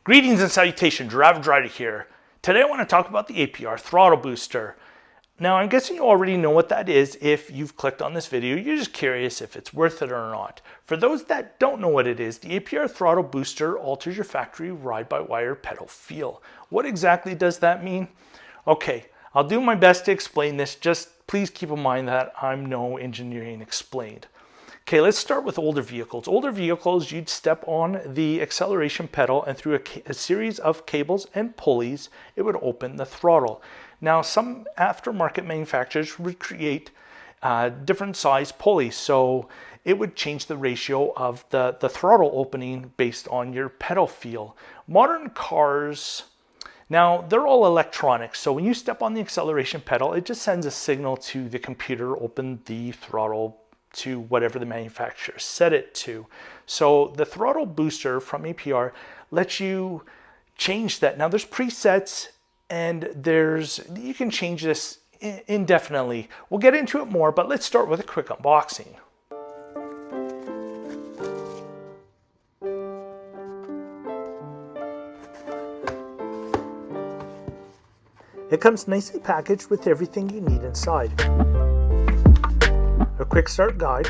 Greetings and salutations, Driver Driver here. Today I want to talk about the APR Throttle Booster. Now I'm guessing you already know what that is if you've clicked on this video. You're just curious if it's worth it or not. For those that don't know what it is, the APR Throttle Booster alters your factory ride-by-wire pedal feel. What exactly does that mean? Okay, I'll do my best to explain this. Just please keep in mind that I'm no engineering explained. Okay, let's start with older vehicles. Older vehicles, you'd step on the acceleration pedal and through a series of cables and pulleys, it would open the throttle. Now, some aftermarket manufacturers would create different size pulleys, so it would change the ratio of the throttle opening based on your pedal feel. Modern cars, now they're all electronic, so when you step on the acceleration pedal, it just sends a signal to the computer, open the throttle to whatever the manufacturer set it to. So the throttle booster from APR lets you change that. Now there's presets and you can change this indefinitely. We'll get into it more, but let's start with a quick unboxing. It comes nicely packaged with everything you need inside. A quick start guide,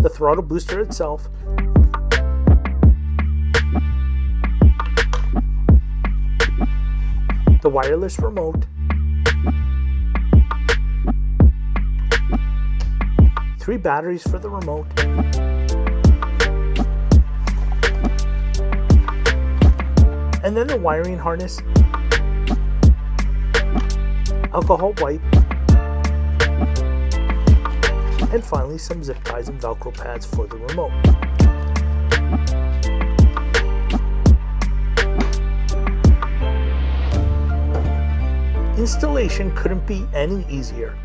the throttle booster itself, the wireless remote, 3 batteries for the remote, and then the wiring harness, alcohol wipe, and finally some zip ties and Velcro pads for the remote. Installation couldn't be any easier.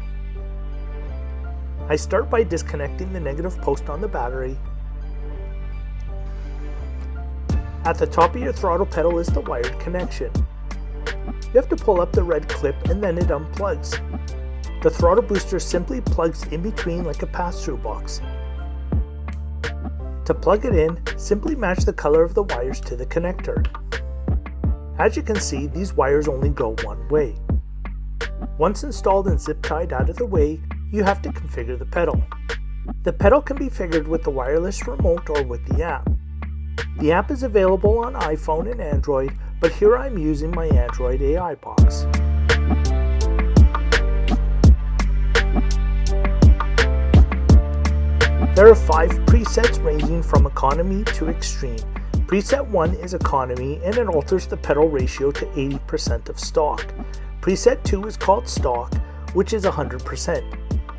I start by disconnecting the negative post on the battery. At the top of your throttle pedal is the wired connection. You have to pull up the red clip and then it unplugs. The throttle booster simply plugs in between like a pass-through box. To plug it in, simply match the color of the wires to the connector. As you can see, these wires only go one way. Once installed and zip tied out of the way, you have to configure the pedal. The pedal can be figured with the wireless remote or with the app. The app is available on iPhone and Android, but here I'm using my Android AI box. There are 5 presets ranging from economy to extreme. Preset 1 is economy and it alters the pedal ratio to 80% of stock. Preset 2 is called stock, which is 100%.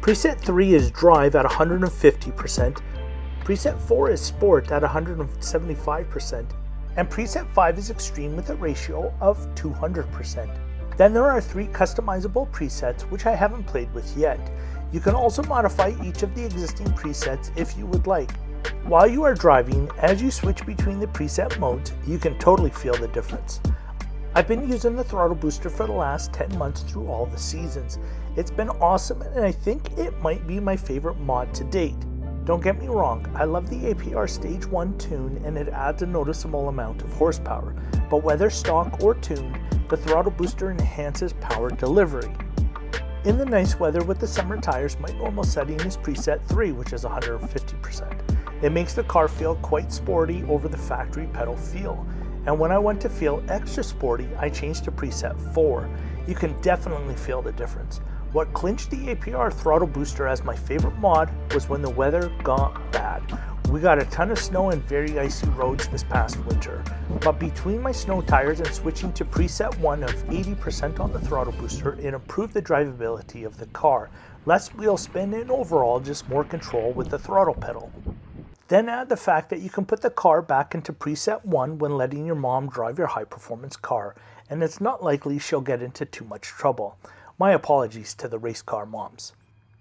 Preset 3 is drive at 150%. Preset 4 is sport at 175%. And preset 5 is extreme with a ratio of 200%. Then there are 3 customizable presets which I haven't played with yet. You can also modify each of the existing presets if you would like. While you are driving, as you switch between the preset modes, you can totally feel the difference. I've been using the throttle booster for the last 10 months through all the seasons. It's been awesome and I think it might be my favorite mod to date. Don't get me wrong, I love the APR Stage 1 tune and it adds a noticeable amount of horsepower, but whether stock or tuned, the throttle booster enhances power delivery. In the nice weather with the summer tires, my normal setting is preset 3, which is 150%. It makes the car feel quite sporty over the factory pedal feel, and when I want to feel extra sporty, I changed to preset 4. You can definitely feel the difference. What clinched the APR Throttle Booster as my favorite mod was when the weather got bad. We got a ton of snow and very icy roads this past winter, but between my snow tires and switching to preset 1 of 80% on the throttle booster, it improved the drivability of the car. Less wheel spin and overall just more control with the throttle pedal. Then add the fact that you can put the car back into preset 1 when letting your mom drive your high performance car, and it's not likely she'll get into too much trouble. My apologies to the race car moms.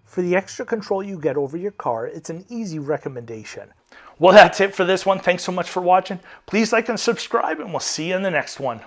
For the extra control you get over your car, it's an easy recommendation. Well, that's it for this one. Thanks so much for watching. Please like and subscribe, and we'll see you in the next one.